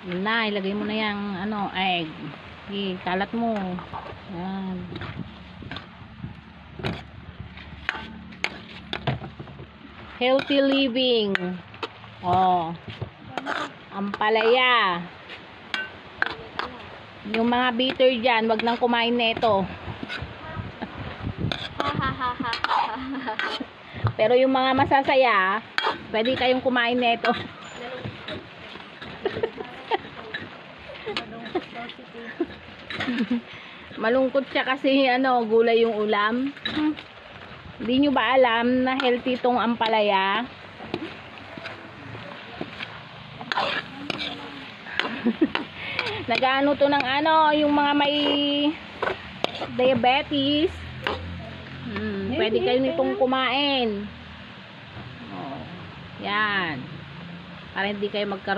Yun na, ilagay mo na yung ano, egg. Kalat mo. Yan. Healthy living. Oh. Ampalaya. Yung mga bitter dyan, wag nang kumain nito. Pero yung mga masasaya, pwede kayong kumain nito. Malungkot siya kasi ano, gulay yung ulam. Hindi nyo ba alam na healthy tong ampalaya? Nagaano to ng ano, yung mga may diabetes. Pwede kayo nitong kumain. Oh, yan. Para hindi kayo magkaroon